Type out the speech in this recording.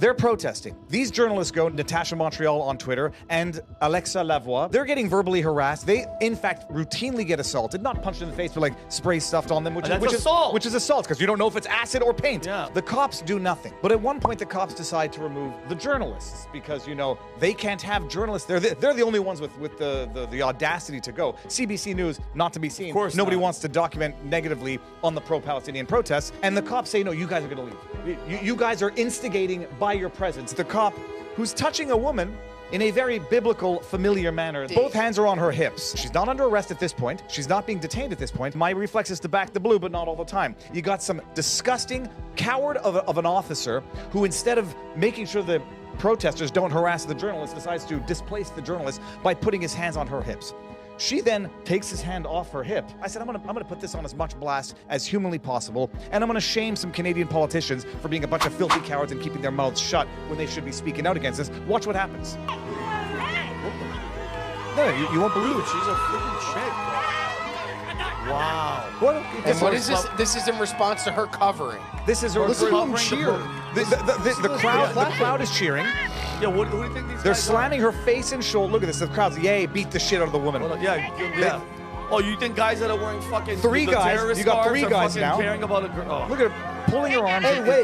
They're protesting. These journalists go, Natasha Montreal on Twitter and Alexa Lavoie. They're getting verbally harassed. They, in fact, routinely get assaulted. Not punched in the face, but like spray stuffed on them, which is assault, because you don't know if it's acid or paint. Yeah. The cops do nothing. But at one point, the cops decide to remove the journalists because, you know, they can't have journalists. They're the only ones with the audacity to go. CBC News, not to be seen. Of course Nobody not. wants to document negatively on the pro-Palestinian protests. And the cops say, no, you guys are going to leave. You guys are instigating by your presence. The cop who's touching a woman in a very biblical, familiar manner. Both hands are on her hips. She's not under arrest at this point. She's not being detained at this point. My reflex is to back the blue, but not all the time. You got some disgusting coward of an officer who, instead of making sure the protesters don't harass the journalist, decides to displace the journalist by putting his hands on her hips. She then takes his hand off her hip. I said, I'm gonna put this on as much blast as humanly possible, and I'm gonna shame some Canadian politicians for being a bunch of filthy cowards and keeping their mouths shut when they should be speaking out against this. Watch what happens. No, you won't believe it. She's a freaking chick, bro. Wow. And what is this? This is in response to her covering. This is her. Listen to them cheer. The crowd is cheering. Yeah, what do you think these They're guys slamming her face and shoulder. Look at this. The crowd's, yay, beat the shit out of the woman. Yeah. Oh, you think guys that are wearing fucking three guys? You got three guys now. Caring about a girl? Look at her pulling her arms. Hey, wait.